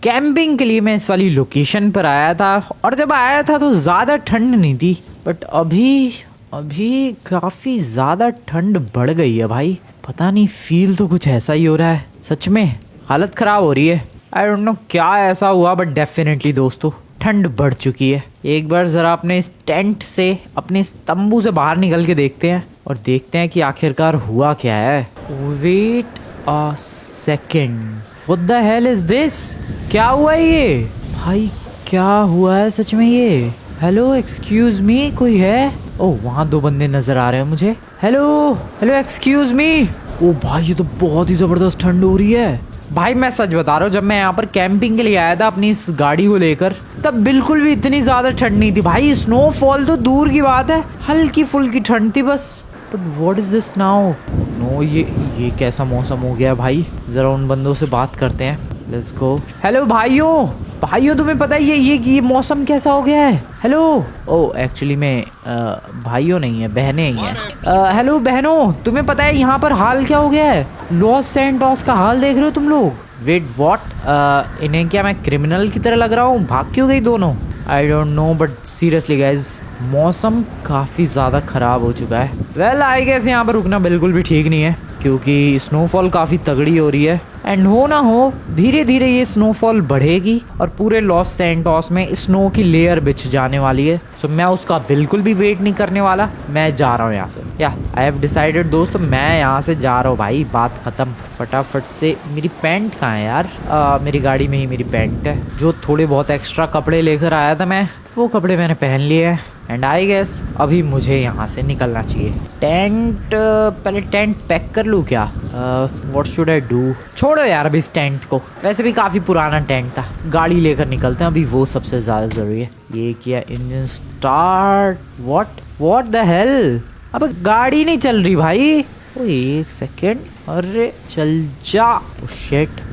Camping के लिए मैं इस वाली लोकेशन पर आया था, और जब आया था तो ज़्यादा ठंड नहीं थी, बट अभी अभी काफ़ी ज़्यादा ठंड बढ़ गई है भाई। पता नहीं, फील तो कुछ ऐसा ही हो रहा है। सच में हालत ख़राब हो रही है। आई डोंट नो क्या ऐसा हुआ, बट डेफिनेटली दोस्तों ठंड बढ़ चुकी है। एक बार ज़रा अपने इस टेंट से, अपने इस तंबू से बाहर निकल के देखते हैं और देखते हैं कि आखिरकार हुआ क्या है। Wait a second, what the hell is this? क्या हुआ ये भाई? क्या हुआ है सच में ये? हेलो एक्सक्यूज मी, कोई है? ओह, वहाँ दो बंदे नजर आ रहे हैं मुझे। Hello hello excuse me. ओ भाई, ये तो बहुत ही जबरदस्त ठंड हो रही है भाई। मैं सच बता रहा हूँ, जब मैं यहाँ पर कैंपिंग के लिए आया था अपनी इस गाड़ी को लेकर, तब बिल्कुल भी इतनी ज्यादा ठंड नहीं थी भाई। स्नोफॉल तो दूर की बात है, हल्की फुल्की ठंड थी बस। But what is this now? No, ये कैसा मौसम हो गया भाई? जरा उन बंदों से बात करते हैं। Let's go. हेलो भाइयों, तुम्हें पता है ये मौसम कैसा हो गया है? हेलो। ओ एक्चुअली मैं भाइयों नहीं है, बहनें ही हैं। हेलो बहनों, तुम्हें पता है यहाँ पर हाल क्या हो गया है? लॉस सैंटोस का हाल देख रहे हो तुम लोग? Wait what? इन्हें क्या मैं क्रिमिनल की तरह लग रहा हूँ? भाग क्यों गई दोनों? आई don't no, but seriously guys मौसम काफ़ी ज़्यादा ख़राब हो चुका है। वेल आई गेस यहाँ पर रुकना बिल्कुल भी ठीक नहीं है, क्योंकि स्नोफॉल काफ़ी तगड़ी हो रही है। एंड हो ना हो, धीरे धीरे ये स्नोफॉल बढ़ेगी और पूरे लॉस सैंटोस में स्नो की लेयर बिछ जाने वाली है। सो मैं उसका बिल्कुल भी वेट नहीं करने वाला। मैं जा रहा हूँ यहाँ से। या आई हैव डिसाइडेड दोस्तों, मैं यहाँ से जा रहा हूँ भाई। बात खत्म। फटाफट से मेरी पैंट कहाँ है यार? मेरी गाड़ी में ही मेरी पैंट है। जो थोड़े बहुत एक्स्ट्रा कपड़े लेकर आया था मैं, वो कपड़े मैंने पहन लिए हैं। एंड आई गेस अभी मुझे यहाँ से निकलना चाहिए। पहले टेंट पैक कर लूँ क्या? What should I do? छोड़ो यार अभी इस टेंट को, वैसे भी काफ़ी पुराना टेंट था। गाड़ी लेकर निकलते हैं अभी, वो सबसे ज़्यादा ज़रूरी है। ये किया, engine start. What the hello? अब गाड़ी नहीं चल रही भाई। ओ एक सेकेंड, अरे चल जा।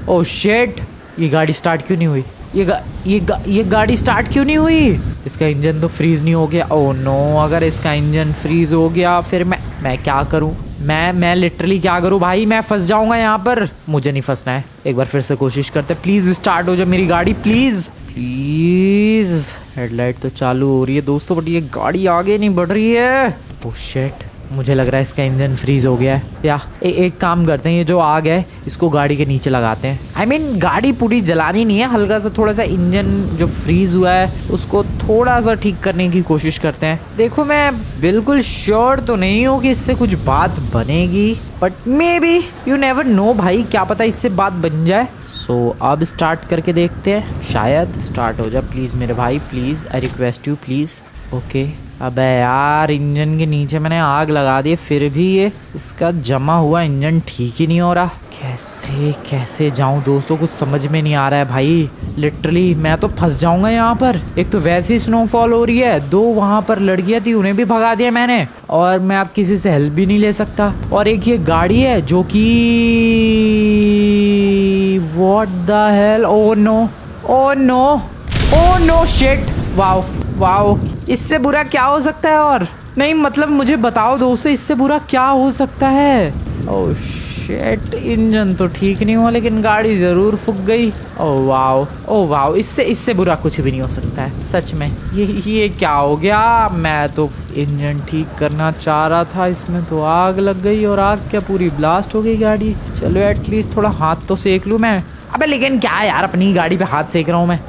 ओ शिट, ये गाड़ी स्टार्ट क्यों नहीं हुई? ये गाड़ी स्टार्ट क्यों नहीं हुई? इसका इंजन तो फ्रीज नहीं हो गया? ओह नो, अगर इसका इंजन फ्रीज हो गया फिर मैं क्या करूं? मैं लिटरली क्या करूं भाई? मैं फंस जाऊंगा यहाँ पर। मुझे नहीं फंसना है। एक बार फिर से कोशिश करते। प्लीज स्टार्ट हो जाए मेरी गाड़ी, प्लीज प्लीज। हेडलाइट तो चालू हो रही है दोस्तों, बट ये गाड़ी आगे नहीं बढ़ रही है। ओह शिट, मुझे लग रहा है इसका इंजन फ्रीज हो गया है। या एक काम करते हैं, ये जो आग है इसको गाड़ी के नीचे लगाते हैं। आई मीन गाड़ी पूरी जलानी नहीं है, हल्का सा थोड़ा सा इंजन जो फ्रीज हुआ है उसको थोड़ा सा ठीक करने की कोशिश करते हैं। देखो मैं बिल्कुल श्योर तो नहीं हूँ कि इससे कुछ बात बनेगी, but may be, you never know भाई, क्या पता इससे बात बन जाए। सो अब स्टार्ट करके देखते हैं, शायद स्टार्ट हो जाए। प्लीज़ मेरे भाई, please, I request you, please. Okay. अबे यार, इंजन के नीचे मैंने आग लगा दी, फिर भी ये इसका जमा हुआ इंजन ठीक ही नहीं हो रहा। कैसे जाऊं दोस्तों, कुछ समझ में नहीं आ रहा है भाई। लिटरली मैं तो फंस जाऊंगा यहाँ पर। एक तो वैसी स्नोफॉल हो रही है, दो वहाँ पर लड़कियां थी उन्हें भी भगा दिया मैंने, और मैं अब किसी से हेल्प भी नहीं ले सकता। और एक ये गाड़ी है जो कि what the hell? Oh no shit. Wow, इससे बुरा क्या हो सकता है? और नहीं मतलब मुझे बताओ दोस्तों, इससे बुरा क्या हो सकता है? ओह शिट, इंजन तो ठीक नहीं हुआ लेकिन गाड़ी जरूर फूक गई। ओह वाओ, इससे बुरा कुछ भी नहीं हो सकता है सच में। ये क्या हो गया? मैं तो इंजन ठीक करना चाह रहा था, इसमें तो आग लग गई, और आग क्या पूरी ब्लास्ट हो गई गाड़ी। चलो एटलीस्ट थोड़ा हाथ तो सेक लूँ मैं। अबे लेकिन क्या यार, अपनी गाड़ी पे हाथ सेक रहा हूँ मैं।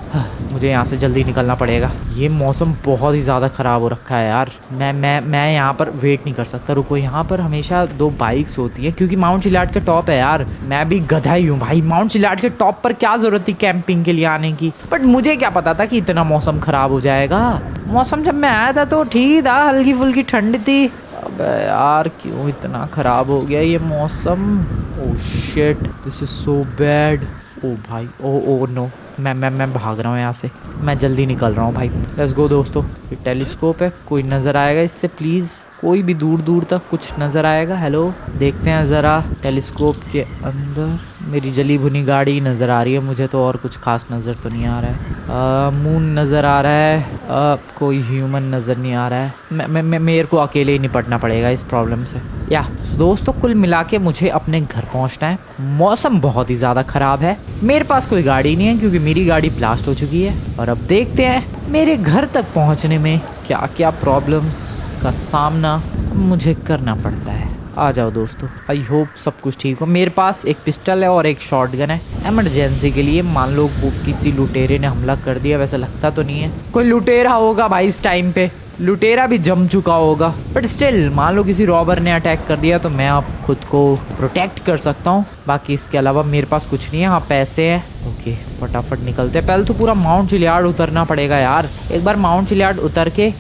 मुझे यहाँ से जल्दी निकलना पड़ेगा। ये मौसम बहुत ही ज़्यादा ख़राब हो रखा है यार। मैं यहाँ पर वेट नहीं कर सकता। रुको, यहाँ पर हमेशा दो बाइक्स होती हैं क्योंकि माउंट चिलाट के टॉप है यार। मैं भी गधा ही हूँ भाई, माउंट चिलाट के टॉप पर क्या ज़रूरत थी कैंपिंग के लिए आने की? बट मुझे क्या पता था कि इतना मौसम ख़राब हो जाएगा। मौसम जब मैं आया था तो ठीक था, हल्की फुल्की ठंड थी। अबे यार क्यों इतना ख़राब हो गया ये मौसम? Oh shit, this is so bad. ओ भाई, ओ नो, मैं भाग रहा हूँ यहाँ से। मैं जल्दी निकल रहा हूँ भाई। लेट्स गो दोस्तों। ये टेलीस्कोप है, कोई नज़र आएगा इससे? प्लीज़ कोई भी दूर दूर तक कुछ नज़र आएगा? हेलो, देखते हैं ज़रा टेलीस्कोप के अंदर। मेरी जली भुनी गाड़ी नज़र आ रही है मुझे तो, और कुछ खास नज़र तो नहीं आ रहा है। मून नज़र आ रहा है, कोई ह्यूमन नज़र नहीं आ रहा है। मेरे को अकेले ही निपटना पड़ेगा इस प्रॉब्लम से। या दोस्तों, कुल मिला के मुझे अपने घर पहुंचना है। मौसम बहुत ही ज़्यादा ख़राब है, मेरे पास कोई गाड़ी नहीं है क्योंकि मेरी गाड़ी ब्लास्ट हो चुकी है। और अब देखते हैं मेरे घर तक पहुंचने में क्या क्या प्रॉब्लम्स का सामना मुझे करना पड़ता है। आ जाओ दोस्तों, आई होप सब कुछ ठीक हो। मेरे पास एक पिस्टल है और एक शॉटगन है इमरजेंसी के लिए, मान लो किसी लुटेरे ने हमला कर दिया। वैसे लगता तो नहीं है कोई लुटेरा होगा भाई इस टाइम पे, लुटेरा भी जम चुका होगा, बट स्टिल मान लो किसी रॉबर ने अटैक कर दिया तो मैं आप खुद को प्रोटेक्ट कर सकता हूँ। बाकी इसके अलावा मेरे पास कुछ नहीं है। हाँ, पैसे हैं। ओके, फटाफट निकलते हैं। पहले तो पूरा माउंट चिलियार्ड उतरना पड़ेगा यार। एक बार माउंट चिलियार्ड उतर के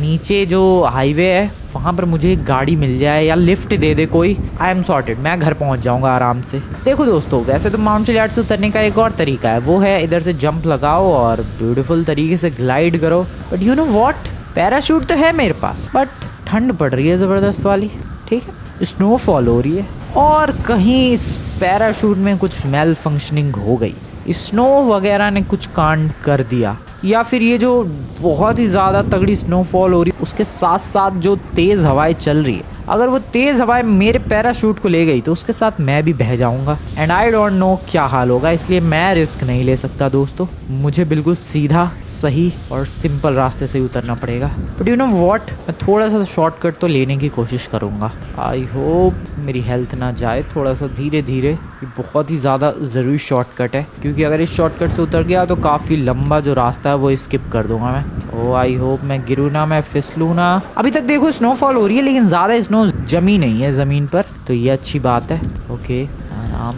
नीचे जो हाईवे है वहाँ पर मुझे एक गाड़ी मिल जाए या लिफ्ट दे दे कोई, आई एम सॉर्टेड, मैं घर पहुँच जाऊँगा आराम से। देखो दोस्तों, वैसे तो माउंट चिलियार्ड से उतरने का एक और तरीका है, वो है इधर से जंप लगाओ और ब्यूटीफुल तरीके से ग्लाइड करो। But you know what, parachute तो है मेरे पास, बट ठंड पड़ रही है ज़बरदस्त वाली। ठीक है, स्नोफॉल हो रही है और कहीं इस पैराशूट में कुछ मेल फंक्शनिंग हो गई, स्नो वगैरह ने कुछ कांड कर दिया, या फिर ये जो बहुत ही ज़्यादा तगड़ी स्नोफॉल हो रही है उसके साथ साथ जो तेज़ हवाएं चल रही है, अगर वो तेज़ हवाएं मेरे पैराशूट को ले गई तो उसके साथ मैं भी बह जाऊंगा एंड आई डोंट नो क्या हाल होगा। इसलिए मैं रिस्क नहीं ले सकता दोस्तों, मुझे बिल्कुल सीधा सही और सिंपल रास्ते से ही उतरना पड़ेगा। बट यू नो व्हाट, मैं थोड़ा सा शॉर्टकट तो लेने की कोशिश करूँगा। आई होप मेरी हेल्थ ना जाए, थोड़ा सा धीरे धीरे। ये बहुत ही ज़्यादा ज़रूरी शॉर्टकट है क्योंकि अगर इस शॉर्टकट से उतर गया तो काफ़ी लंबा जो रास्ता है वो स्किप कर दूंगा मैं। ओ आई होप मैं गिरूँ ना, मैं फिसलूँ ना। अभी तक देखो स्नोफॉल हो रही है लेकिन ज़्यादा स्नो जमी नहीं है ज़मीन पर, तो ये अच्छी बात है। ओके, आराम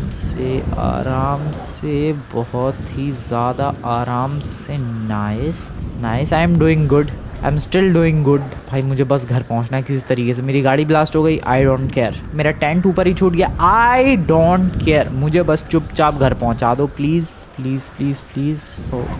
से बहुत ही ज़्यादा आराम से। Nice nice, I am doing good, I am still doing good. भाई मुझे बस घर पहुंचना है किसी तरीके से। मेरी गाड़ी ब्लास्ट हो गई, आई डोंट केयर। मेरा टेंट ऊपर ही छूट गया, आई डोंट केयर। मुझे बस चुपचाप घर पहुंचा दो please please please please.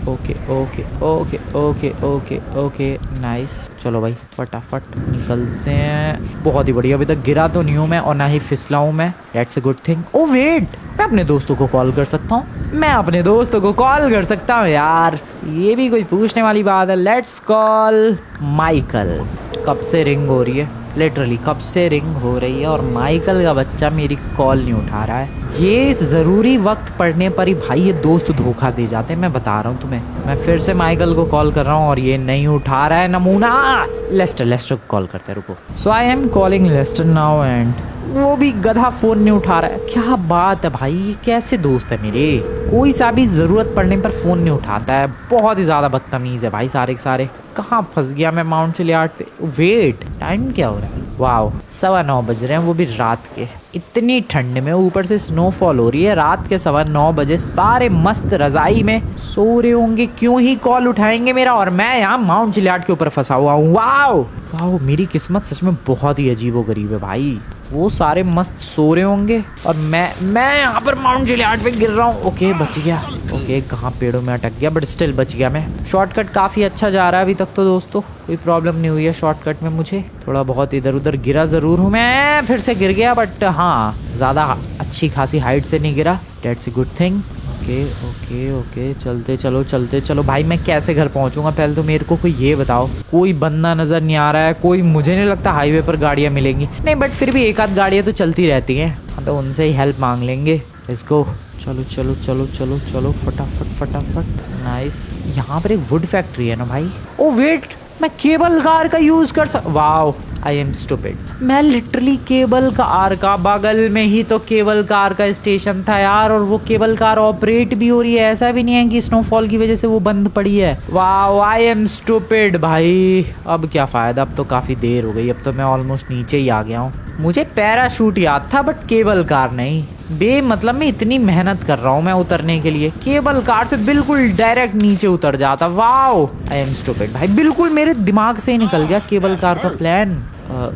Okay okay okay okay okay okay nice. चलो भाई फटाफट निकलते हैं। बहुत ही बढ़िया, अभी तक गिरा तो नहीं हूँ मैं और ना ही फिसला हूँ मैं, that's a good thing. Oh wait, मैं अपने दोस्तों को कॉल कर सकता हूँ, मैं अपने दोस्तों को कॉल कर सकता हूँ यार, ये भी कोई पूछने वाली बात है। Let's call Michael. कब से रिंग हो रही है, लिटरली कब से रिंग हो रही है और माइकल का बच्चा मेरी कॉल नहीं उठा रहा है। ये ज़रूरी वक्त पड़ने पर ही भाई ये दोस्त धोखा दे जाते हैं, मैं बता रहा हूँ तुम्हें। मैं फिर से माइकल को कॉल कर रहा हूँ और ये नहीं उठा रहा है नमूना। लेस्टर को कॉल करते हैं, रुको। So I am calling Lester now and वो भी गधा फोन नहीं उठा रहा है। क्या बात है भाई, ये कैसे दोस्त है मेरे, कोई सा भी जरूरत पड़ने पर फोन नहीं उठाता है। बहुत ही ज्यादा बदतमीज है भाई सारे के सारे। कहाँ फंस गया मैं माउंट चिलियार्ड पे। वेट, टाइम क्या हो रहा है? वाओ, 9:15 बज रहे हैं, वो भी रात के। इतनी ठंड में ऊपर से स्नोफॉल हो रही है, रात के 9:15 बजे सारे मस्त रजाई में सो रहे होंगे, क्यों ही कॉल उठाएंगे मेरा, और मैं यहाँ माउंट चिलियार्ड के ऊपर फंसा हुआ हूँ। वाओ वाओ, मेरी किस्मत सच में बहुत ही अजीबोगरीब है भाई। वो सारे मस्त सो रहे होंगे और मैं यहाँ पर माउंट चिलियार्ड पे गिर रहा हूँ। ओके बच गया। ओके, कहाँ पेड़ों में अटक गया, बट स्टिल बच गया मैं। शॉर्टकट काफ़ी अच्छा जा रहा है अभी तक तो दोस्तों, कोई प्रॉब्लम नहीं हुई है शॉर्टकट में मुझे। थोड़ा बहुत इधर उधर गिरा ज़रूर हूँ मैं, फिर से गिर गया, बट हाँ ज़्यादा अच्छी खासी हाइट से नहीं गिरा, that's a good thing. Okay okay okay, चलते चलो भाई। मैं कैसे घर पहुंचूंगा, पहले तो मेरे को कोई ये बताओ। कोई बंदा नज़र नहीं आ रहा है, कोई, मुझे नहीं लगता हाईवे पर गाड़ियाँ मिलेंगी, नहीं बट फिर भी एक आध गाड़ियाँ तो चलती रहती हैं, हाँ तो उनसे ही हेल्प मांग लेंगे। इसको चलो फटाफट। नाइस, यहाँ पर एक वुड फैक्ट्री है ना भाई। ओ वेट, मैं केबल कार का यूज कर वाओ, आई एम स्टूपिड। मैं लिटरली केबल कार का बगल में ही तो केबल कार का स्टेशन था यार, और वो केबल कार ऑपरेट भी हो रही है, ऐसा भी नहीं है कि स्नोफॉल की वजह से वो बंद पड़ी है। वाओ, आई एम स्टूपिड भाई। अब क्या फायदा, अब तो काफी देर हो गई, अब तो मैं ऑलमोस्ट नीचे ही आ गया हूँ। मुझे पैराशूट याद था बट केबल कार नहीं। बेमतलब में इतनी मेहनत कर रहा हूँ मैं उतरने के लिए, केबल कार से बिल्कुल डायरेक्ट नीचे उतर जाता। वाओ, आई एम स्टूपिड भाई, बिल्कुल मेरे दिमाग से ही निकल गया केबल कार का प्लान।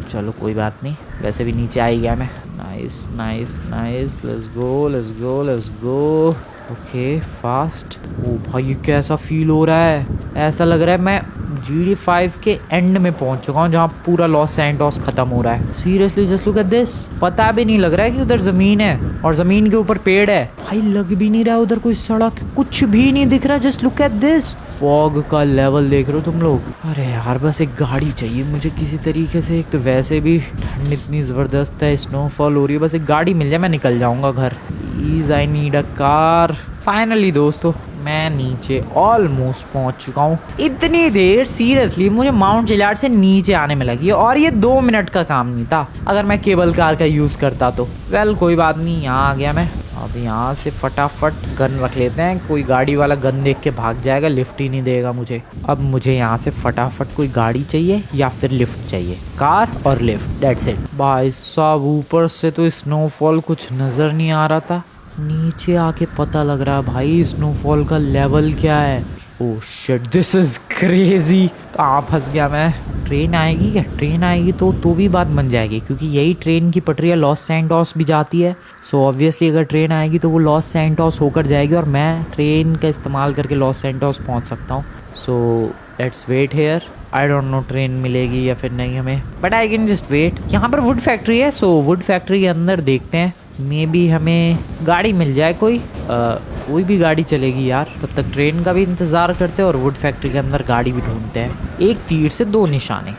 चलो कोई बात नहीं, वैसे भी नीचे आ ही गया मैं। Nice, let's go. Okay fast. ओ भाई, ये कैसा फील हो रहा है, ऐसा लग रहा है मैं GD5 के एंड में पहुंच चुका हूँ, जहाँ पूरा लॉस सैंटोस खत्म हो रहा है। Seriously just look at this. पता भी नहीं लग रहा है कि उधर जमीन है और जमीन के ऊपर पेड़ है। भाई लग भी नहीं रहा है उधर कोई सड़क, कुछ भी नहीं दिख रहा। Just look at this. Fog का लेवल देख रहे हो तुम लोग। अरे यार बस एक गाड़ी चाहिए मुझे किसी तरीके से। एक तो वैसे भी ठंड इतनी जबरदस्त है, स्नोफॉल हो रही है, बस एक गाड़ी मिल जाए मैं निकल जाऊंगा घर। Please I need a car. Finally दोस्तों मैं नीचे ऑलमोस्ट पहुंच चुका हूँ। इतनी देर सीरियसली मुझे माउंट चिलियाड से नीचे आने में लगी और ये 2 मिनट का काम नहीं था अगर मैं केबल कार का यूज करता तो। वेल कोई बात नहीं, यहाँ आ गया मैं। अब यहाँ से फटाफट गन रख लेते हैं, कोई गाड़ी वाला गन देख के भाग जाएगा, लिफ्ट ही नहीं देगा मुझे। अब मुझे यहाँ से फटाफट कोई गाड़ी चाहिए या फिर लिफ्ट चाहिए, कार और लिफ्ट, दैट्स इट। भाई साहब ऊपर से तो स्नोफॉल कुछ नजर नहीं आ रहा था, नीचे आके पता लग रहा है भाई स्नोफॉल का लेवल क्या है। ओह शिट दिस इज क्रेजी। कहाँ फंस गया मैं। ट्रेन आएगी क्या? ट्रेन आएगी तो भी बात बन जाएगी, क्योंकि यही ट्रेन की पटरियाँ लॉस सैंटोस भी जाती है। सो ऑब्वियसली अगर ट्रेन आएगी तो वो लॉस सैंटोस होकर जाएगी और मैं ट्रेन का इस्तेमाल करके लॉस सैंटोस पहुँच सकता हूँ। So let's wait here. I don't know train मिलेगी या फिर नहीं हमें, but I can just wait. यहाँ पर वुड फैक्ट्री है, सो वुड फैक्ट्री के अंदर देखते हैं, मे बी हमें गाड़ी मिल जाए कोई भी गाड़ी चलेगी यार। तब तक ट्रेन का भी इंतज़ार करते हैं और वुड फैक्ट्री के अंदर गाड़ी भी ढूंढते हैं। एक तीर से 2 निशाने।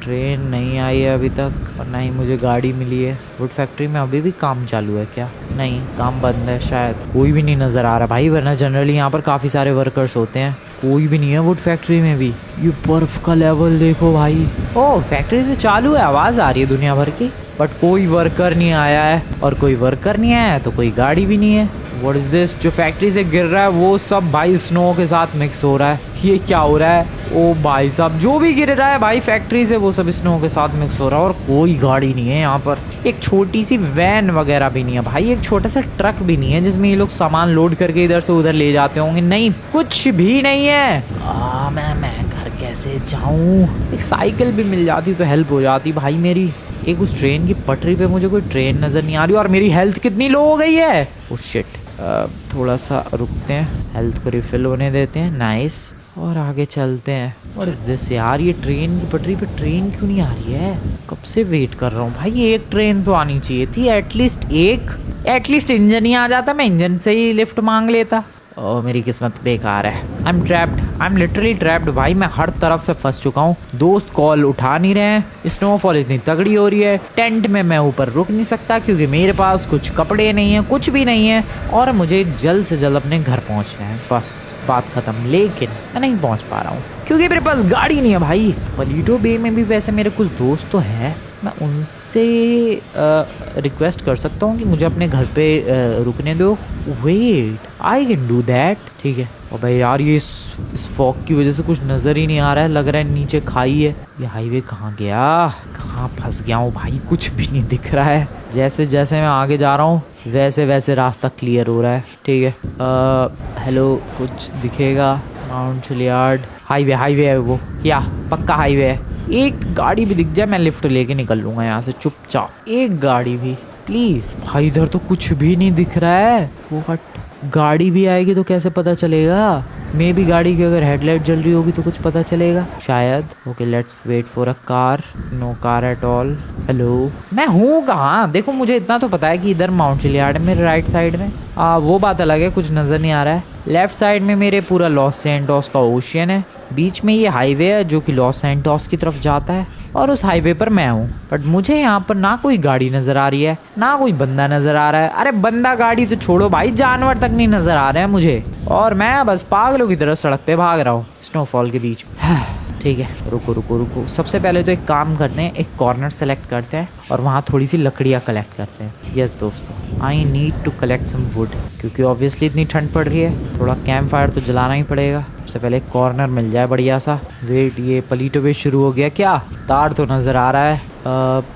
ट्रेन नहीं आई है अभी तक और ना ही मुझे गाड़ी मिली है। वुड फैक्ट्री में अभी भी काम चालू है क्या? नहीं, काम बंद है शायद। कोई भी नहीं नज़र आ रहा भाई, वरना जनरली यहाँ पर काफ़ी सारे वर्कर्स होते हैं। कोई भी नहीं है वुड फैक्ट्री में भी। ये बर्फ का लेवल देखो भाई। ओह फैक्ट्री तो चालू है, आवाज़ आ रही है दुनिया भर की, बट कोई वर्कर नहीं आया है और कोई वर्कर नहीं आया है तो कोई गाड़ी भी नहीं है। What is this? जो फैक्ट्री से गिर रहा है वो सब भाई स्नो के साथ मिक्स हो रहा है। ये क्या हो रहा है? ओ भाई साहब जो भी गिर रहा है भाई फैक्ट्री से वो सब स्नो के साथ मिक्स हो रहा है और कोई गाड़ी नहीं है यहाँ पर। एक छोटी सी वैन वगैरह भी नहीं है भाई, एक छोटा सा ट्रक भी नहीं है जिसमें ये लोग सामान लोड करके इधर से उधर ले जाते होंगे। नहीं, कुछ भी नहीं है। मैं घर कैसे जाऊँ? एक साइकिल भी मिल जाती तो हेल्प हो जाती भाई मेरी। एक उस ट्रेन की पटरी पे मुझे कोई ट्रेन नज़र नहीं आ रही और मेरी हेल्थ कितनी लो हो गई है। Oh shit. थोड़ा सा रुकते हैं, हेल्थ को रिफिल होने देते हैं। नाइस, और आगे चलते हैं। व्हाट इज दिस यार? ये ट्रेन की पटरी पे ट्रेन क्यों नहीं आ रही है? कब से वेट कर रहा हूँ भाई। एक ट्रेन तो आनी चाहिए थी एटलीस्ट एक। एटलीस्ट इंजन ही आ जाता, मैं इंजन से ही लिफ्ट मांग लेता। ओह मेरी किस्मत बेकार है। I am trapped, I am literally trapped भाई। मैं हर तरफ से फंस चुका हूँ। दोस्त कॉल उठा नहीं रहे हैं, स्नोफॉल इतनी तगड़ी हो रही है, टेंट में मैं ऊपर रुक नहीं सकता क्योंकि मेरे पास कुछ कपड़े नहीं है, कुछ भी नहीं है और मुझे जल्द से जल्द अपने घर पहुँचना है। बस बात खत्म। लेकिन मैं नहीं पहुँच पा रहा हूँ क्योंकि मेरे पास गाड़ी नहीं है भाई। पलीटो बे में भी वैसे मेरे कुछ दोस्त तो हैं, मैं उनसे रिक्वेस्ट कर सकता हूँ कि मुझे अपने घर पे रुकने दो। Wait, I can do that. ठीक है। और भाई यार ये इस फॉग की वजह से कुछ नज़र ही नहीं आ रहा है, लग रहा है नीचे खाई है। ये हाईवे कहाँ गया? कहाँ फंस गया हूँ भाई? कुछ भी नहीं दिख रहा है। जैसे जैसे मैं आगे जा रहा हूँ वैसे वैसे रास्ता क्लियर हो रहा है। ठीक है। हेलो, कुछ दिखेगा? माउंट चिलियाड हाईवे, हाईवे है वो, या पक्का हाईवे है। एक गाड़ी भी दिख जाए मैं लिफ्ट लेके निकल लूंगा यहाँ से चुपचाप। एक गाड़ी भी प्लीज। भाई इधर तो कुछ भी नहीं दिख रहा है। वो गाड़ी भी आएगी तो कैसे पता चलेगा? मे भी गाड़ी की अगर हेडलाइट जल रही होगी तो कुछ पता चलेगा शायद। Okay let's wait for a car. No car at all. Hello, मैं हूँ कहाँ? देखो मुझे इतना तो पता है कि इधर माउंट चिलियाड में राइट साइड में वो बात अलग है, कुछ नज़र नहीं आ रहा है। लेफ्ट साइड में मेरे पूरा लॉस सैंटोस का ओशियन है, बीच में ये हाईवे है जो कि लॉस सैंटोस की तरफ जाता है और उस हाईवे पर मैं हूँ। बट मुझे यहाँ पर ना कोई गाड़ी नज़र आ रही है ना कोई बंदा नज़र आ रहा है। अरे बंदा गाड़ी तो छोड़ो भाई, जानवर तक नहीं नज़र आ रहे हैं मुझे और मैं बस पागलों की तरह सड़क पे भाग रहा हूँ स्नोफॉल के बीच में। ठीक है, रुको रुको रुको। सबसे पहले तो एक काम करते हैं, एक कॉर्नर सेलेक्ट करते हैं और वहाँ थोड़ी सी लकड़ियाँ कलेक्ट करते हैं। यस दोस्तों, I need to collect some wood क्योंकि ऑब्वियसली इतनी ठंड पड़ रही है, थोड़ा कैंप फायर तो जलाना ही पड़ेगा। सबसे पहले एक कॉर्नर मिल जाए बढ़िया सा। वेट, ये पलीटो भी शुरू हो गया क्या? तार तो नज़र आ रहा है,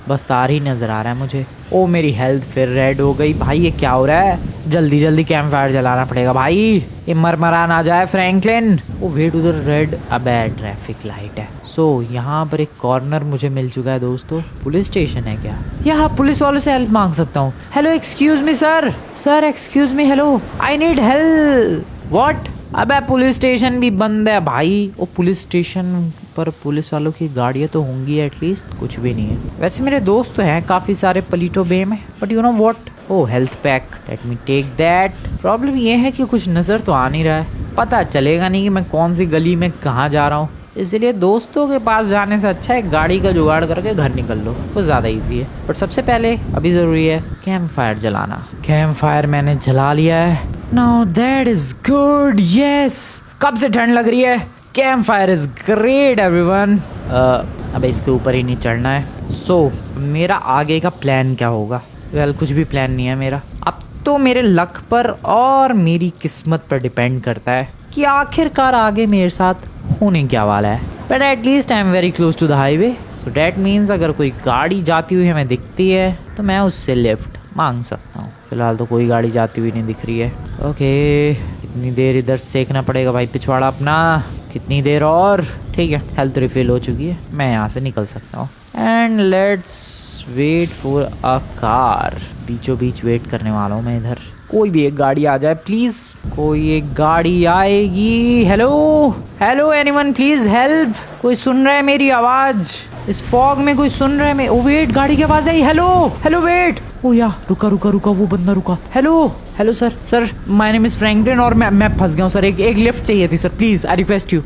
बस तार ही नज़र आ रहा है मुझे। ओ मेरी हेल्थ फिर रेड हो गई भाई, ये क्या हो रहा है? जल्दी जल्दी कैंप फायर जलाना पड़ेगा भाई, ये मरमरा ना जाए फ्रैंकलिन। ओ वेट, उधर रेड, अबे ट्रैफिक लाइट है। सो यहाँ पर एक कॉर्नर मुझे मिल चुका है दोस्तों। पुलिस स्टेशन है क्या? यहाँ पुलिस वालों से हेल्प मांग सकता हूँ। Hello excuse me sir, sir excuse me, hello I need help. What? अबे पुलिस स्टेशन भी बंद है भाई। ओ पुलिस स्टेशन पर पुलिस वालों की गाड़ियाँ तो होंगी एटलीस्ट। कुछ भी नहीं है। वैसे मेरे दोस्त तो हैं काफ़ी सारे पलीटो बे में, but you know what, oh health pack, let me take that. Problem ये है कि कुछ नज़र तो आ नहीं रहा है, पता चलेगा नहीं कि मैं कौन सी गली में कहाँ जा रहा हूँ, इसलिए दोस्तों के पास जाने से अच्छा है गाड़ी का जुगाड़ करके घर निकल लो, वो ज़्यादा इजी है। बट सबसे पहले अभी ज़रूरी है कैंप फायर जलाना। कैंप फायर मैंने जला लिया है। Now that is good, yes. कब से ठंड लग रही है। Camp fire is great everyone. अब इसके ऊपर ही नहीं चढ़ना है। सो मेरा आगे का प्लान क्या होगा। वेल कुछ भी प्लान नहीं है मेरा। अब तो मेरे लक पर और मेरी किस्मत पर डिपेंड करता है कि आखिरकार आगे मेरे साथ होने क्या वाला है। But at least I am very close to the highway, so that means अगर कोई गाड़ी जाती हुई हमें दिखती है तो मैं उससे लिफ्ट मांग सकता हूँ। फिलहाल तो कोई गाड़ी जाती हुई नहीं दिख रही है। ओके कितनी देर इधर सेकना पड़ेगा भाई पिछवाड़ा अपना, कितनी देर और। ठीक है हेल्थ रिफिल हो चुकी है, मैं यहाँ से निकल सकता हूँ। And let's wait for a car. बीचों बीच वेट करने वाला हूँ मैं इधर। कोई भी एक गाड़ी आ जाए प्लीज, कोई एक गाड़ी आएगी। Hello hello anyone please help. कोई सुन रहा है मेरी आवाज। इस फॉग में कोई सुन रहा है। मैं ओ वेट गाड़ी की आवाज आई। Hello hello wait. Oh yeah रुका रुका रुका, वो बंदा रुका। Hello hello sir my name is Franklin और मैं फंस गया हूँ सर। एक लिफ्ट चाहिए थी sir please, I request you.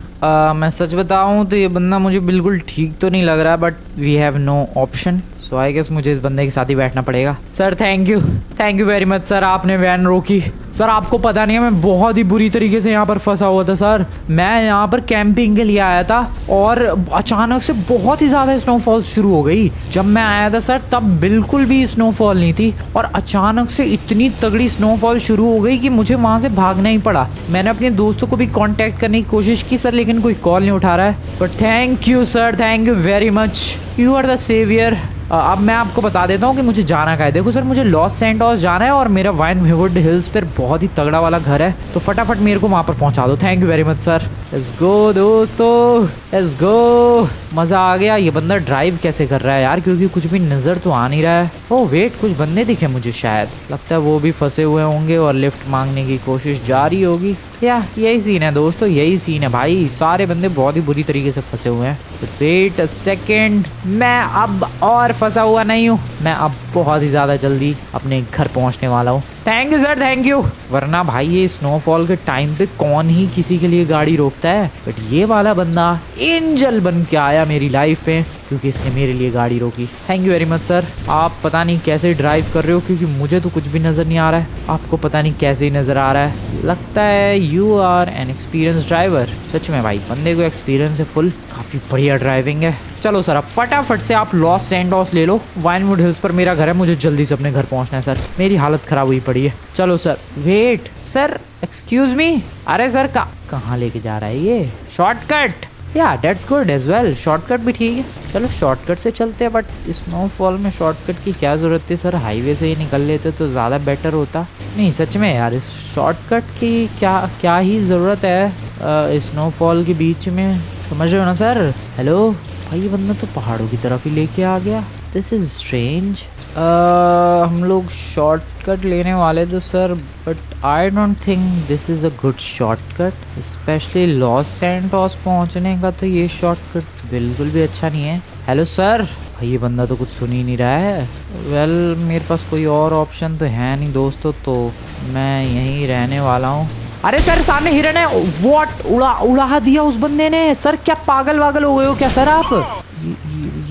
मैं सच बताऊँ तो ये बंदा मुझे बिल्कुल ठीक तो नहीं लग रहा, but we have no option, so I guess मुझे इस बंदे के साथ ही बैठना पड़ेगा। Sir thank you very much sir, आपने वैन रोकी। सर आपको पता नहीं है मैं बहुत ही बुरी तरीके से यहाँ पर फंसा हुआ था सर। मैं यहाँ पर कैंपिंग के लिए आया था और अचानक से बहुत ही ज़्यादा स्नोफॉल शुरू हो गई। जब मैं आया था सर तब बिल्कुल भी स्नोफॉल नहीं थी और अचानक से इतनी तगड़ी स्नोफॉल शुरू हो गई कि मुझे वहाँ से भागना ही पड़ा। मैंने अपने दोस्तों को भी कॉन्टैक्ट करने की कोशिश की सर, लेकिन कोई कॉल नहीं उठा रहा है। But thank you sir, thank you very much, you are the saviour. अब मैं आपको बता देता हूँ कि मुझे जाना कहाँ है। देखो सर मुझे लॉस सैंटोस जाना है और मेरा वाइनवुड हिल्स पर बहुत ही तगड़ा वाला घर है, तो फटाफट मेरे को वहाँ पर पहुँचा दो। Thank you very much sir. Let's go दोस्तों, लेट्स गो। मज़ा आ गया। ये बंदा ड्राइव कैसे कर रहा है यार, क्योंकि कुछ भी नज़र तो आ नहीं रहा है। ओह वेट कुछ बंदे दिखे मुझे, शायद लगता है वो भी फंसे हुए होंगे और लिफ्ट मांगने की कोशिश जारी होगी। या यही सीन है दोस्तों, यही सीन है भाई। सारे बंदे बहुत ही बुरी तरीके से फंसे हुए हैं। वेट अ सेकेंड, मैं अब और फंसा हुआ नहीं हूँ। मैं अब बहुत ही ज़्यादा जल्दी अपने घर पहुँचने वाला हूँ। Thank you sir, thank you. वरना भाई ये स्नोफॉल के टाइम पे कौन ही किसी के लिए गाड़ी रोकता है, बट ये वाला बंदा एंजल बन के आया मेरी लाइफ में, क्योंकि इसने मेरे लिए गाड़ी रोकी। Thank you very much sir. आप पता नहीं कैसे ड्राइव कर रहे हो, क्योंकि मुझे तो कुछ भी नज़र नहीं आ रहा है। आपको पता नहीं कैसे ही नज़र आ रहा है। लगता है you are an experience driver. सच में भाई बंदे को एक्सपीरियंस है फुल, काफ़ी बढ़िया ड्राइविंग है। चलो सर अब फटाफट से आप लॉस सैंटोस ले लो। वाइनवुड हिल्स पर मेरा घर है, मुझे जल्दी से अपने घर पहुंचना है सर, मेरी हालत खराब हुई पड़ी है। चलो sir. Wait sir, excuse me. अरे सर कहाँ लेके जा रहा है ये? शॉर्टकट, या that's good as well. Shortcut भी ठीक है, चलो शॉर्टकट से चलते हैं। बट स्नोफॉल में शॉर्टकट की क्या ज़रूरत थी सर, हाईवे से ही निकल लेते तो ज़्यादा बेटर होता। नहीं सच में यार, इस शॉर्टकट की क्या ही ज़रूरत है स्नोफॉल के बीच में, समझ रहे हो ना सर। हेलो भाई ये बंदा तो पहाड़ों की तरफ ही लेके आ गया। This is strange. हम लोग शॉर्टकट लेने वाले थे sir, but I don't think this is a good shortcut. Specially Los Santos पहुंचने का तो ये शॉर्टकट बिल्कुल भी अच्छा नहीं है। Hello sir. भाई ये बंदा तो कुछ सुन ही नहीं रहा है। वेल मेरे पास कोई और ऑप्शन तो है नहीं दोस्तों, तो मैं यहीं रहने वाला हूँ। अरे सर सामने हिरन है। व्हाट, उड़ा दिया उस बंदे ने। सर क्या पागल वागल हो गए हो क्या सर आप?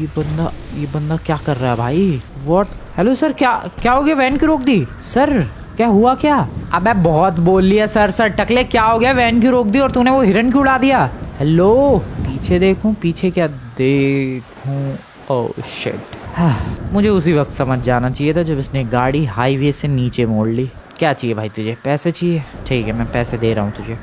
ये बंदा क्या कर रहा है भाई? व्हाट? हेलो सर क्या हो गया? वैन क्यों रोक दी सर? क्या हुआ क्या? अबे बहुत बोल लिया सर टकले, क्या हो गया? वैन क्यों रोक दी और तूने वो हिरन क्यों उड़ा दिया? हेलो पीछे देखूं? पीछे क्या देखूं? Oh shit. मुझे उसी वक्त समझ जाना चाहिए था जब इसने गाड़ी हाईवे से नीचे मोड़ ली। क्या चाहिए भाई तुझे? पैसे चाहिए? ठीक है मैं पैसे दे रहा हूँ तुझे।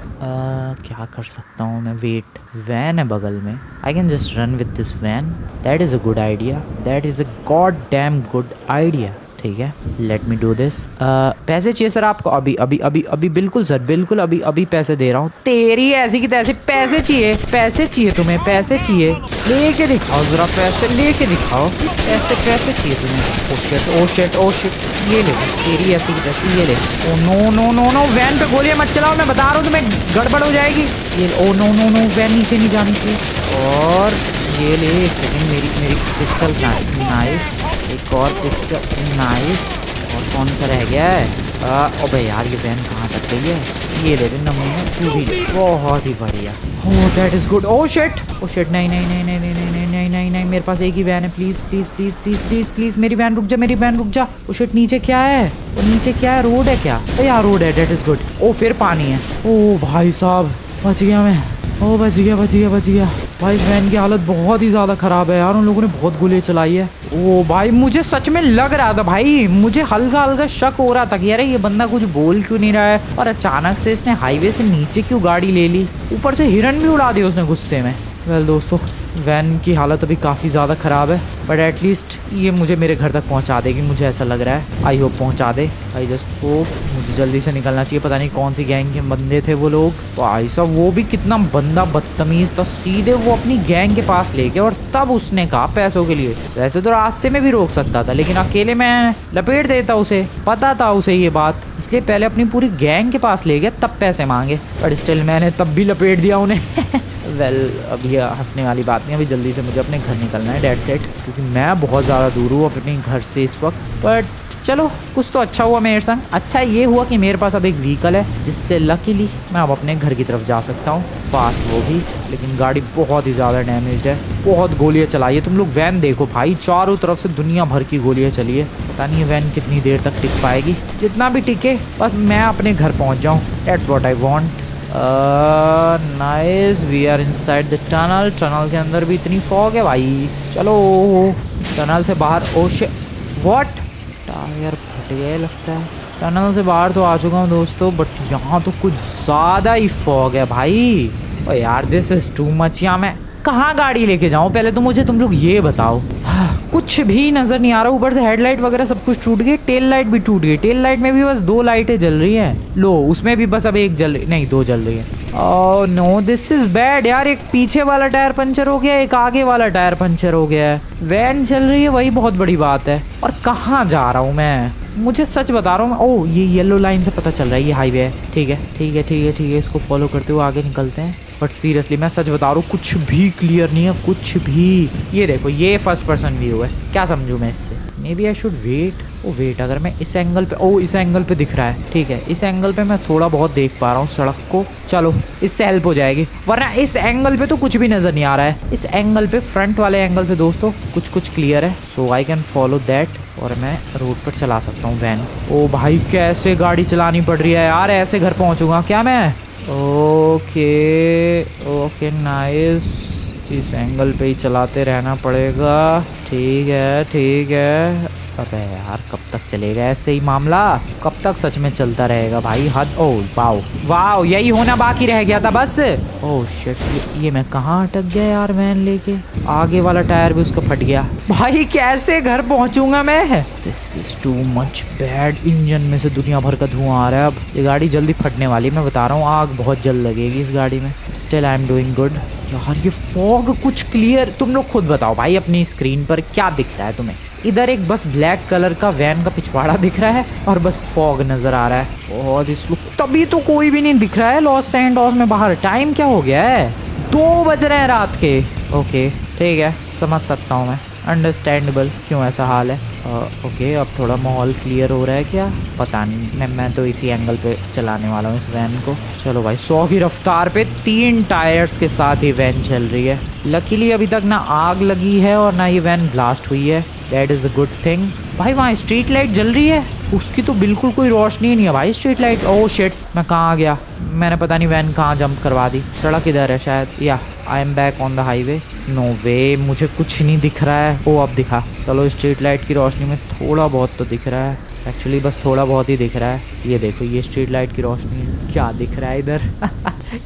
क्या कर सकता हूँ मैं? वेट, वैन है बगल में। I can just run with this van. That is a good idea, that is a god damn good idea. ठीक है, लेट मी डू दिस। पैसे चाहिए सर आपको? अभी अभी अभी अभी बिल्कुल सर, बिल्कुल अभी अभी पैसे दे रहा हूँ। तेरी ऐसी की तैसी, पैसे चाहिए, पैसे चाहिए तुम्हें, पैसे चाहिए, लेके दिखाओ जरा, पैसे लेके दिखाओ, पैसे पैसे चाहिए तुम्हें। Oh shit oh shit oh shit, ये ले तेरी ऐसी की तैसी, ये ले। Oh no no no no, van पे गोलियां मत चलाओ, मैं बता रहा हूँ तुम्हें गड़बड़ हो जाएगी। ये oh no no no, van नीचे नहीं जानी चाहिए। और ये ले, एक सेकंड, मेरी मेरी पिस्टल नाइस, एक और पिस्टल नाइस। और कौन सा रह गया है? अबे यार ये वैन कहाँ तक गई है? ये ले रे नमूना, तू भी ले, बहुत ही बढ़िया। Oh that is good. Oh shit oh shit, नहीं नहीं नहीं नहीं नहीं नहीं नहीं नहीं नहीं नहीं, मेरे पास एक ही वैन है, please please please please please please मेरी वैन रुक जा, मेरी वैन रुक जा। ओ शिट, नीचे क्या है? वो नीचे क्या है? रोड है क्या? यार रोड है, दैट इज गुड। ओ फिर पानी है। ओ भाई साहब बच गया मैं। ओ बच गया बच गया बच गया। भाई इस वैन की हालत बहुत ही ज़्यादा ख़राब है यार, उन लोगों ने बहुत गोलियां चलाई है। ओ भाई मुझे सच में लग रहा था भाई, मुझे हल्का हल्का शक हो रहा था कि यार ये बंदा कुछ बोल क्यों नहीं रहा है, और अचानक से इसने हाईवे से नीचे क्यों गाड़ी ले ली, ऊपर से हिरन भी उड़ा दिया उसने गुस्से में। वेल दोस्तों, वैन की हालत अभी काफ़ी ज़्यादा ख़राब है, बट एटलीस्ट ये मुझे मेरे घर तक पहुंचा देगी, मुझे ऐसा लग रहा है। आई होप पहुंचा दे, आई जस्ट होप। मुझे जल्दी से निकलना चाहिए, पता नहीं कौन सी गैंग के बंदे थे वो लोग। भाई साहब वो भी कितना बंदा बदतमीज़ था, सीधे वो अपनी गैंग के पास लेके, और तब उसने कहा पैसों के लिए। वैसे तो रास्ते में भी रोक सकता था, लेकिन अकेले मैं लपेट देता उसे, पता था उसे ये बात, इसलिए पहले अपनी पूरी गैंग के पास ले गया, तब पैसे मांगे। बट स्टिल मैंने तब भी लपेट दिया उन्हें। वेल अभी हंसने वाली बात नहीं, अभी जल्दी से मुझे अपने घर निकलना है, डेट सेट, क्योंकि मैं बहुत ज़्यादा दूर हूँ अपने घर से इस वक्त। बट चलो कुछ तो अच्छा हुआ मेरे संग। अच्छा ये हुआ कि मेरे पास अब एक व्हीकल है, जिससे लकीली मैं अब अपने घर की तरफ जा सकता हूँ, फास्ट वो भी। लेकिन गाड़ी बहुत ही ज़्यादा डैमेज है, बहुत गोलियाँ चलाई है। तुम लोग वैन देखो भाई, चारों तरफ से दुनिया भर की गोलियाँ चली है। पता नहीं वैन कितनी देर तक टिक पाएगी, जितना भी टिके बस मैं अपने घर पहुँच जाऊँ, that's what I want. Nice, we are inside the tunnel. Tunnel के अंदर भी इतनी फॉग है भाई। चलो टनल से बाहर। ओ शिट, व्हाट, टायर फट गया लगता है। टनल से बाहर तो आ चुका हूँ दोस्तों, बट यहाँ तो कुछ ज़्यादा ही फॉग है भाई। ओ यार दिस इज टू मच। यहाँ मैं कहाँ गाड़ी लेके जाऊँ, पहले तो मुझे तुम लोग ये बताओ। कुछ भी नज़र नहीं आ रहा, ऊपर से हेडलाइट वगैरह सब कुछ टूट गई, टेल लाइट भी टूट गई। टेल लाइट में भी बस 2 लाइटें जल रही हैं, लो उसमें भी बस अब एक जल रही, नहीं 2 जल रही है। Oh no this is bad यार, एक पीछे वाला टायर पंचर हो गया, एक आगे वाला टायर पंचर हो गया है। वैन चल रही है वही बहुत बड़ी बात है, और कहाँ जा रहा हूँ मैं, मुझे सच बता रहा हूँ। ओह ये येलो लाइन से पता चल रहा है ये हाईवे है। ठीक है ठीक है ठीक है ठीक है, इसको फॉलो करते हुए आगे निकलते हैं। बट सीरियसली मैं सच बता रहा हूँ, कुछ भी क्लियर नहीं है, कुछ भी। ये देखो ये फर्स्ट पर्सन व्यू है, क्या समझूँ मैं इससे? Maybe I should wait. Oh wait, अगर मैं इस एंगल पे, ओ इस एंगल पे दिख रहा है, ठीक है इस एंगल पे मैं थोड़ा बहुत देख पा रहा हूँ सड़क को, चलो इससे हेल्प हो जाएगी। वरना इस एंगल पे तो कुछ भी नज़र नहीं आ रहा है, इस एंगल पे, फ्रंट वाले एंगल से दोस्तों कुछ कुछ क्लियर है। सो आई कैन फॉलो दैट, और मैं रोड पर चला सकता हूँ वैन। ओ भाई कैसे गाड़ी चलानी पड़ रही है यार, ऐसे घर पहुँचूंगा क्या मैं? ओके ओके नाइस, इस एंगल पे ही चलाते रहना पड़ेगा। ठीक है ठीक है। अबे यार कब तक चलेगा ऐसे ही मामला, कब तक सच में चलता रहेगा भाई, हद। ओ वाओ वाओ, यही होना बाकी रह गया था बस। ओह शिट, ये मैं कहाँ अटक गया यार वैन लेके, आगे वाला टायर भी उसका फट गया। भाई कैसे घर पहुंचूंगा मैं? This is too much bad. Engine में से दुनिया भर का धुआं आ रहा है, अब ये गाड़ी जल्दी फटने वाली, मैं बता रहा हूँ, आग बहुत जल्द लगेगी इस गाड़ी में। Still I am doing good. यार ये फॉग कुछ क्लियर, तुम लोग खुद बताओ भाई अपनी स्क्रीन पर क्या दिख रहा है तुम्हें? इधर एक बस ब्लैक कलर का वैन का पिछवाड़ा दिख रहा है, और बस फॉग नजर आ रहा है। और इस तभी तो कोई भी नहीं दिख रहा है लॉस सैंटोस में बाहर। टाइम क्या हो गया है? 2 बज रहे हैं रात के। ओके ठीक है, समझ सकता हूँ मैं, अंडरस्टैंडेबल क्यों ऐसा हाल है। ओके अब थोड़ा माहौल क्लियर हो रहा है क्या, पता नहीं। मैं तो इसी एंगल पे चलाने वाला हूँ इस वैन को। चलो भाई 100 की रफ्तार पे 3 टायर्स के साथ ही वैन चल रही है। लकीली अभी तक ना आग लगी है और ना ये वैन ब्लास्ट हुई है, that is a good thing. भाई वहाँ स्ट्रीट लाइट जल रही है, उसकी तो बिल्कुल कोई रोशनी नहीं है भाई स्ट्रीट लाइट। ओह शिट, मैं कहाँ आ गया, मैंने पता नहीं वैन कहाँ जंप करवा दी। सड़क इधर है शायद, या I am back on the highway. No way, मुझे कुछ नहीं दिख रहा है। ओ अब दिखा, चलो स्ट्रीट लाइट की रोशनी में थोड़ा बहुत तो दिख रहा है, एक्चुअली बस थोड़ा बहुत ही दिख रहा है। ये देखो, ये स्ट्रीट लाइट की रोशनी है। क्या दिख रहा है इधर?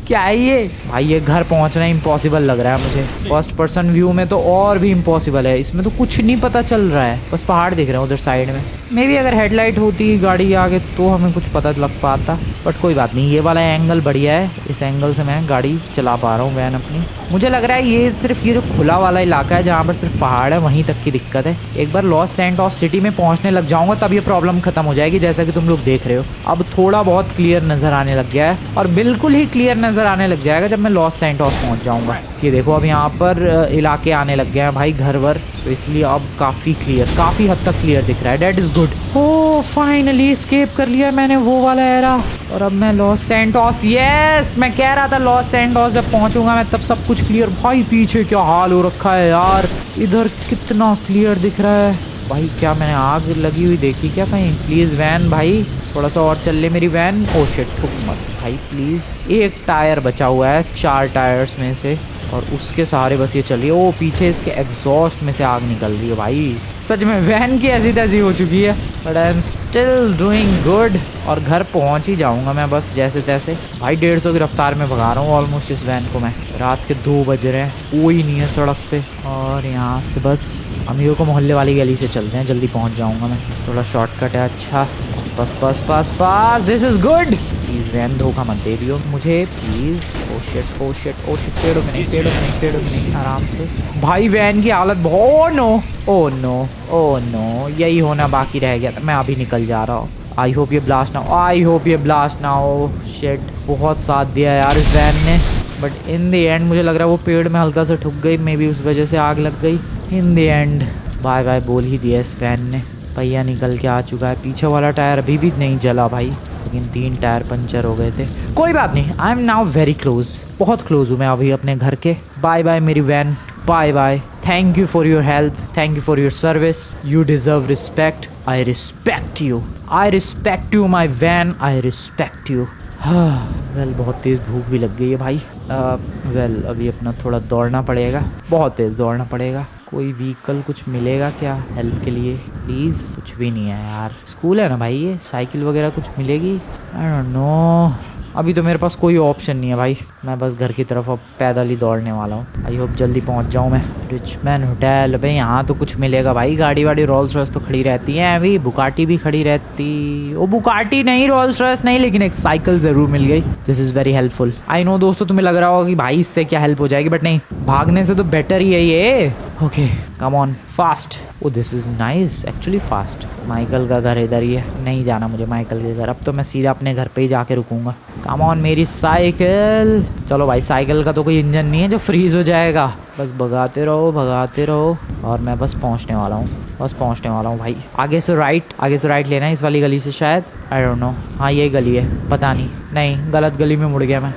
क्या है ये भाई? ये घर पहुंचना इम्पॉसिबल लग रहा है मुझे। फर्स्ट पर्सन व्यू में तो और भी इम्पॉसिबल है, इसमें तो कुछ नहीं पता चल रहा है, बस पहाड़ दिख रहे हैं उधर साइड में। मे बी अगर हेडलाइट होती गाड़ी आगे तो हमें कुछ पता लग पाता, बट कोई बात नहीं। ये वाला एंगल बढ़िया है, इस एंगल से मैं गाड़ी चला पा रहा हूँ, वैन अपनी। मुझे लग रहा है ये सिर्फ ये जो खुला वाला इलाका है जहाँ पर सिर्फ पहाड़ है, वहीं तक की दिक्कत है। एक बार लॉस सैंटोस सिटी में पहुँचने लग जाऊंगा तब ये प्रॉब्लम खत्म हो जाएगी, जैसा कि तुम लोग देख रहे हो। अब थोड़ा बहुत क्लियर नजर आने लग गया है, और बिल्कुल ही क्लियर नजर आने लग जाएगा जब मैं लॉस सैंटोस पहुँच जाऊंगा। ये देखो, अब यहाँ पर इलाके आने लग गए हैं भाई, घर वर, तो इसलिए अब काफ़ी हद तक क्लियर दिख रहा है। That is good. Oh finally escape कर लिया मैंने वो वाला एरा, और अब मैं लॉस सैंटोस, यस मैं कह रहा था लॉस सैंटोस जब पहुंचूंगा मैं तब सब कुछ क्लियर। भाई पीछे क्या हाल हो रखा है यार, इधर कितना क्लियर दिख रहा है भाई। क्या मैंने आग लगी हुई देखी क्या कहीं? प्लीज़ वैन भाई थोड़ा सा और चल ले मेरी वैन। ओ शिट, ठुक मत भाई प्लीज़। एक टायर बचा हुआ है 4 टायर्स में से, और उसके सहारे बस ये चलिए। ओ पीछे इसके एग्जॉस्ट में से आग निकल रही है भाई। सच में वैन की ऐसी तैसी हो चुकी है, but I am still doing good. और घर पहुंच ही जाऊंगा मैं बस जैसे तैसे। भाई 150 की रफ्तार में भगा रहा हूँ ऑलमोस्ट इस वैन को मैं। रात के 2 बज रहे हैं, कोई नहीं है सड़क पे, और यहाँ से बस अमीरों को मोहल्ले वाली गली से चलते हैं, जल्दी पहुँच जाऊँगा मैं। थोड़ा शॉर्टकट है। अच्छा बस बस बस बस, this is good. Please van धोखा मत दे दियो मुझे please. Oh shit oh shit oh shit, पेड़ों में नहीं, पेड़ों में नहीं, पेड़ों में नहीं, आराम से। भाई वैन की हालत बहुत, ओ नो, यही होना बाकी रह गया था। मैं अभी निकल जा रहा हूँ। आई होप ये ब्लास्ट ना हो, आई होप ये ब्लास्ट ना हो। शिट, बहुत साथ दिया यार इस वैन ने, बट इन द एंड मुझे लग रहा है वो पेड़ में हल्का सा ठुक गई, मे बी उस वजह से आग लग गई। In the end bye bye बोल ही दिया इस वैन ने। पहिया निकल के आ चुका है, पीछे वाला टायर अभी भी नहीं जला भाई, लेकिन 3 टायर पंचर हो गए थे। कोई बात नहीं, I am now very close, बहुत क्लोज हूँ मैं अभी अपने घर के। बाय बाय मेरी van, bye bye. Thank you for your help, thank you for your service, you deserve respect, I respect you, I respect you my van, I respect you. Well बहुत तेज़ भूख भी लग गई है भाई। वेल अभी अपना थोड़ा दौड़ना पड़ेगा, बहुत तेज़ दौड़ना पड़ेगा। कोई व्हीकल कुछ मिलेगा क्या हेल्प के लिए? प्लीज़। कुछ भी नहीं है यार, स्कूल है ना भाई, ये साइकिल वगैरह कुछ मिलेगी? आई डोंट नो, अभी तो मेरे पास कोई ऑप्शन नहीं है भाई। मैं बस घर की तरफ अब पैदल ही दौड़ने वाला हूँ। आई होप जल्दी पहुँच जाऊँ मैं। रिचमैन होटल, भाई यहाँ तो कुछ मिलेगा भाई। गाड़ी वाड़ी रोल्स रॉयस तो खड़ी रहती है, अभी बुगाटी भी खड़ी रहती। वो बुगाटी नहीं, रोल्स रॉयस नहीं, लेकिन एक साइकिल ज़रूर मिल गई। This is very helpful. I know दोस्तों, तुम्हें लग रहा होगा कि भाई इससे क्या हेल्प हो जाएगी, बट नहीं, भागने से तो बेटर ही है ये। Okay come on fast. Oh this is nice, actually fast. Michael का घर इधर ही है, नहीं जाना मुझे माइकल के घर। अब तो मैं सीधा अपने घर पे ही जाके रुकूंगा। कम ऑन मेरी साइकिल। चलो भाई, साइकिल का तो कोई इंजन नहीं है जो फ्रीज हो जाएगा, बस भगाते रहो भगाते रहो। और मैं बस पहुंचने वाला हूँ, बस पहुंचने वाला हूँ भाई। आगे से राइट लेना है इस वाली गली से शायद, आई डोंट नो। हाँ यही गली है, पता नहीं गलत गली में मुड़ गया मैं।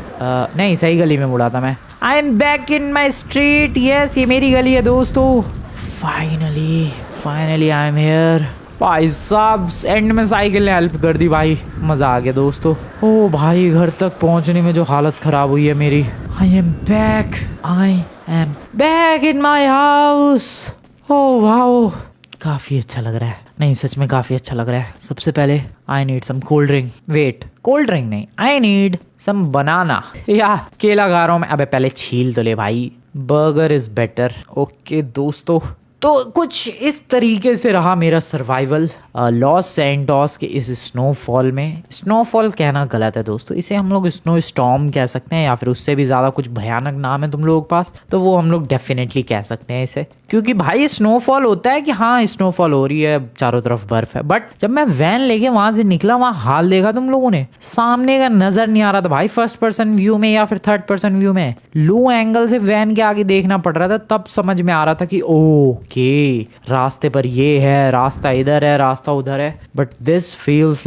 नहीं सही गली में मुड़ा था मैं। आई am back in my street, yes ये मेरी गली है दोस्तों। Finally I am here. भाई साहब एंड में साइकिल ने हेल्प कर दी भाई, मज़ा आ गया दोस्तों। ओ भाई घर तक पहुंचने में जो हालत ख़राब हुई है मेरी। आई am back in my house. Oh wow, काफ़ी अच्छा लग रहा है। नहीं सच में काफ़ी अच्छा लग रहा है। सबसे पहले I need some cold drink. Wait, cold drink नहीं, आई नीड सम बनाना या केला खा रहा हूँ मैं। अबे पहले छील तो ले भाई, बर्गर इज़ बेटर। ओके दोस्तों, तो कुछ इस तरीके से रहा मेरा सर्वाइवल लॉस सैंटोस के इस स्नोफॉल में। स्नोफॉल कहना गलत है दोस्तों, इसे हम लोग स्नो स्टॉर्म कह सकते हैं, या फिर उससे भी ज़्यादा कुछ भयानक नाम है तुम लोगों के पास तो वो हम लोग डेफिनेटली कह सकते हैं इसे। क्योंकि भाई स्नोफॉल होता है कि हाँ स्नोफॉल हो रही है, चारों तरफ बर्फ है, बट जब मैं वैन लेके वहां से निकला, वहां हाल देखा तुम लोगों ने, सामने का नजर नहीं आ रहा था भाई। फर्स्ट पर्सन व्यू में या फिर थर्ड पर्सन व्यू में लो एंगल से वैन के आगे देखना पड़ रहा था, तब समझ में आ रहा था कि ओके रास्ते पर ये है, रास्ता इधर है, रास्ता उधर है। But this feels